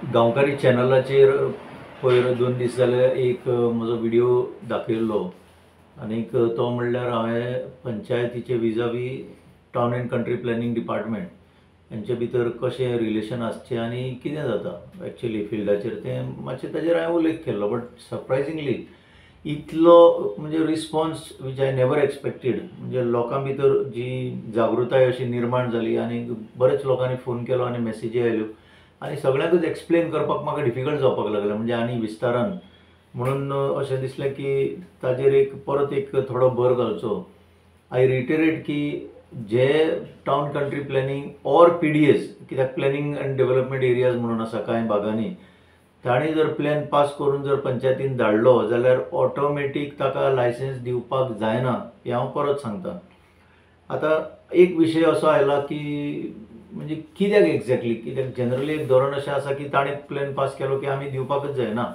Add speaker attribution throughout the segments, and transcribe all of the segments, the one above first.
Speaker 1: गांवकारी चॅनलाचेर पयर 2 दीस जाले एक म्हजो व्हिडिओ दाखयल्लो आनीक तो म्हणल्यार हांवें पंचायतीचे विजावी town and country planning department हेंचे भितर कशें रिलेशन आसचें आनी कितें जाता एक्चुअली फिल्डाचेर तें मातशें ताजेर हांवें उल्लेख केल्लो. बट सरप्रायझिंगली इतलो म्हणजे response which I never expected. म्हणजे लोकां भितर जी जागृताय अशी निर्माण जाली आनी बरेच लोकांनी फोन केलो आनी मॅसेजी आयल्यो आनी सगळ्यांकूच एक्सप्लेन करपाक म्हाका डिफिकल्ट जावपाक लागलें म्हणजे आनी विस्तारान. म्हणून अशें दिसलें की ताजेर परत एक थोडो भर घालचो. आय रिटेरेट की जे town country planning or PDAs कित्याक प्लॅनिंग एंड डेव्हलपमेंट एरियाज म्हणून आसा कांय भागांनी तांणी जर प्लॅन पास करून जर पंचायतीन धाडलो जाल्यार ऑटोमॅटीक ताका लायसन्स दिवपाक जायना हें हांव परत सांगतां. आतां एक विशय असो आयला की म्हणजे कित्याक एक्झॅक्टली कित्याक जनरली एक धोरण अशें आसा की ताणें प्लॅन पास केलो की आमी दिवपाकच जायना.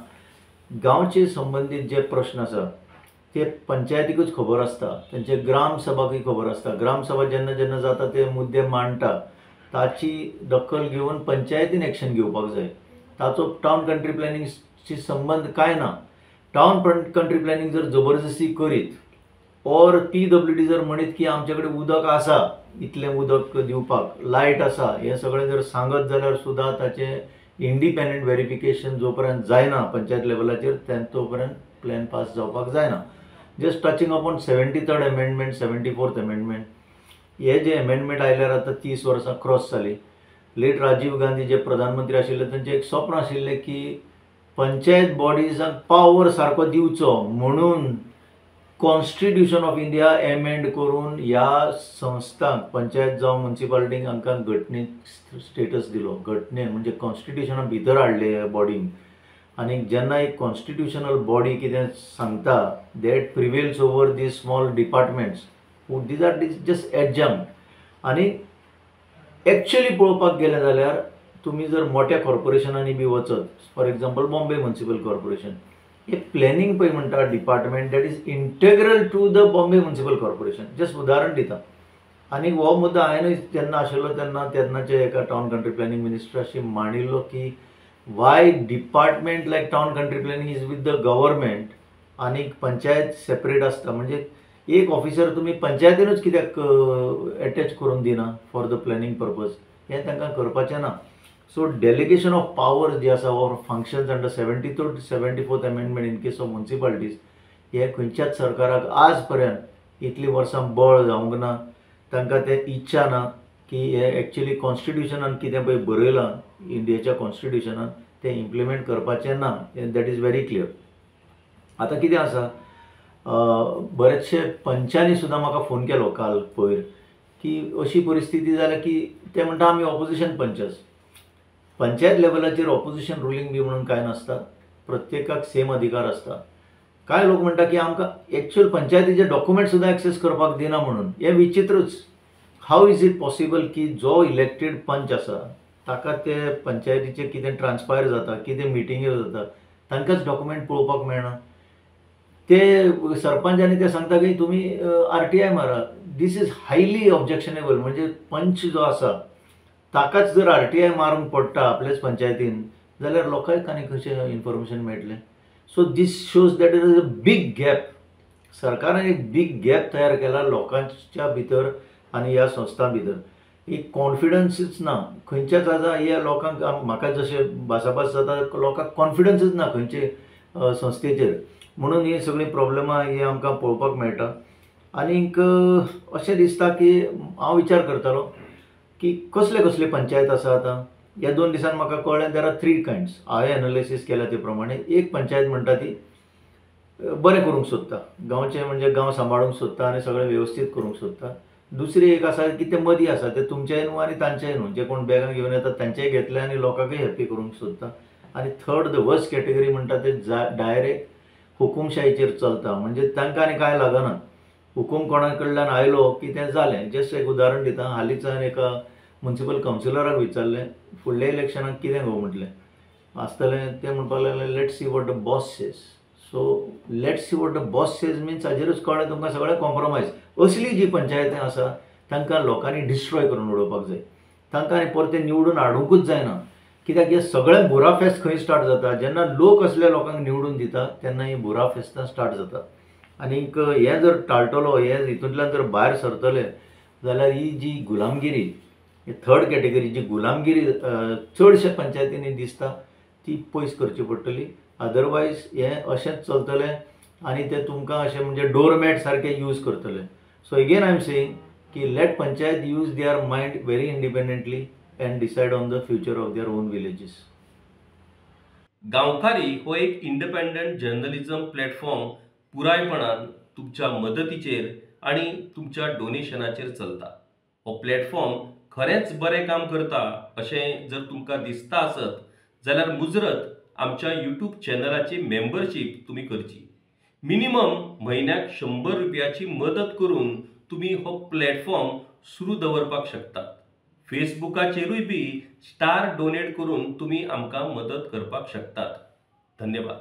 Speaker 1: गांवचे संबंदीत जे प्रश्न आसा ते पंचायतीकूच खबर आसता, तेंचे ग्राम सभाकूय खबर आसता. ग्राम सभा जेन्ना जेन्ना जाता ते मुद्दे मांडटा ताची दखल घेवन पंचायतीन एक्शन घेवपाक जाय. ताचो टावन कंट्री प्लॅनिंगशी संबंध कांय ना. टावन कंट्री प्लॅनिंग जर जबरदस्ती करीत ऑर PWD जर म्हणीत की आमचे कडेन उदक आसा इतलें उदक दिवपाक, लायट आसा हें सगळें जर सांगत जाल्यार सुद्दां ताचें इंडिपेंडंट व्हेरिफिकेशन जो पर्यंत जायना पंचायत लेवलाचेर तो पर्यंत प्लॅन पास जावपाक जायना. Just touching upon 73rd amendment 74th amendment हे जे अमेंडमेंट आयल्यार आतां 30 वर्सां क्रॉस जाली. लेट राजीव गांधी जे प्रधानमंत्री आशिल्ले तांचें एक स्वप्न आशिल्लें की पंचायत बॉडीजांक पावर सारको दिवचो म्हणून कॉन्स्टिट्यूशन ऑफ इंडिया एमेंड करून ह्या संस्थांक पंचायत जावं म्युनिसिपालिटींक हांकां घटनेक स्टेटस दिलो. घटनेन म्हणजे कॉन्स्टिट्यूशना भितर हाडले ह्या बॉडींक. आनी जेन्ना एक कॉन्स्टिट्यूशनल बॉडी कितें सांगता that prevails over these small departments these are just adjunct. आनी एक्चुअली पळोवपाक गेलें जाल्यार तुमी जर मोठ्या कॉर्पोरेशनांनी बी वचत for example Bombay municipal corporation हे प्लॅनिंग पळय म्हणटा department that is integral to the Bombay municipal corporation. Just उदाहरण दिता. आनी हो मुद्दो हांवेंनूय जेन्ना आशिल्लो तेन्नाचे एका टावन कंट्री प्लॅनिंग मिनिस्टराशी मांडिल्लो की Y department like town country planning is with the government आनी पंचायत सेपरेट आसता. म्हणजे एक ऑफिसर तुमी पंचायतीनूच कित्याक एटॅच करून दिना फॉर द प्लॅनिंग पर्पज हें तांकां करपाचें ना. सो डेलिगेशन ऑफ पावर्स जे आसा or functions under 73rd 74th amendment in case of municipalities हे खंयच्याच सरकाराक आज पर्यंत इतलीं वर्सां बळ जावंक ना. तांकां तें इच्छा ना की हे एक्चुअली कॉन्स्टिट्यूशनान कितें पळय बरयलां इंडियेच्या कॉन्स्टिट्यूशनान तें इम्प्लिमेंट करपाचें ना. That is very clear. आतां कितें आसा बरेचशे पंचांनी सुद्दां म्हाका फोन केलो काल पयर की अशी परिस्थिती जाल्या की ते म्हणटा आमी ऑपोजिशन पंचस. पंचायत लेवलाचेर ऑपोजिशन रुलींग बी म्हणून कांय नासता. प्रत्येकाक सेम अधिकार आसता. कांय लोक म्हणटा की आमकां एक्चुअल पंचायतीचे डॉक्युमेंट सुद्दां एक्सेस करपाक दिना म्हणून. हें विचित्रच. हाव इज इट पॉसिबल की जो इलेक्टेड पंच आसा ताका ते पंचायतीचे कितें ट्रान्सपायर जाता कितें मिटिंग्यो जाता तांकांच डॉक्युमेंट पळोवपाक मेळना. ते सरपंचांनी ते सांगता की तुमी RTI मारा. This is highly objectionable. म्हणजे पंच जो आसा ताकाच जर RTI मारूंक पडटा आपल्याच पंचायतीन जाल्यार लोकांक आनी कशें इन्फॉर्मेशन मेळटलें. So this shows that is a big gap. सरकारान एक बीग गॅप तयार केला लोकांच्या भितर आनी ह्या संस्थां भितर. एक कॉन्फिडन्सच ना खंयच्याच. आतां ह्या लोकांक म्हाका जशें भासाभास जाता लोकांक कॉन्फिडन्सच ना खंयचे संस्थेचेर. म्हणून ही सगळीं प्रॉब्लेमां ही आमकां पळोवपाक मेळटा. आनीक अशें दिसता की हांव विचार करतालो की कसले कसले पंचायत आसा आतां. ह्या 2 दिसान म्हाका कळ्ळें देर आर 3 कायंड्स. हांवें एनालिसीस केल्या ते प्रमाणे एक पंचायत म्हणटा ती बरें करूंक सोदता. गांवचें म्हणजे गांव सांबाळूंक सोदता आनी सगळें वेवस्थीत करूंक सोदता. दुसरी एक आसा की ते मदीं आसा ते तुमचेय न्हू आनी तांचेय न्हू. जे कोण बॅगां घेवन येतात तांचेय घेतले आनी लोकांकूय हॅप्पी करूंक सोदता. आनी थर्ड द वर्स्ट कॅटेगरी म्हणटा ते डायरेक्ट हुकुमशाहीचेर चलता. म्हणजे तांकां आनी कांय लागना. हुकूम कोणा कडल्यान आयलो की तें जालें. जस्ट एक उदाहरण दिता. हालींच हांवें एका म्युनिसिपल कावन्सिलराक विचारलें फुडल्या इलेक्शनाक कितें गो म्हटलें आसतलें. ते म्हणपाक लागले let's see what the boss says. So let's see what the boss says means हाजेरूच कळ्ळें तुमकां सगळें कॉम्प्रोमायज. असली जी पंचायती आसा तांकां लोकांनी डिस्ट्रॉय करून उडोवपाक जाय. तांकां आनी परते निवडून हाडूंकूच जायना. कित्याक हे सगळे बुराफेस्त खंय स्टार्ट जाता जेन्ना लोक असल्या लोकांक निवडून दिता तेन्ना ही बुराफेस्तां स्टार्ट जाता. आनीक हें जर टाळटलो, हे हितूंतल्यान जर भायर सरतले जाल्यार ही जी गुलामगिरी, थर्ड कॅटेगरी जी गुलामगिरी चडशे पंचायतींनी दिसता ती पयस करची पडटली. अदरवायज हें अशेंच चलतलें आनी ते तुमकां अशें म्हणजे डोरमॅट सारके यूज करतले. So again I am saying की let panchayat use their mind very independently and decide on the future of their own villages.
Speaker 2: गांवकारी हो एक इंडिपेंडंट जर्नलिझम प्लॅटफॉर्म पुरायपणान तुमच्या मदतीचेर आणि तुमच्या डोनेशनाचेर चलता. हो प्लॅटफॉर्म खरेंच बरें काम करता अशें जर तुमकां दिसता आसत जाल्यार मुजरत आमच्या यूट्यूब चॅनलाची मेंबरशीप तुम्ही करची. मिनिमम म्हयन्याक 100 रुपयाची मदत करून तुम्ही हो प्लॅटफॉर्म सुरू दवरपाक शकतात. फेसबुकाचेरूय बी स्टार डोनेट करून तुम्ही आमकां मदत करपाक शकतात. धन्यवाद.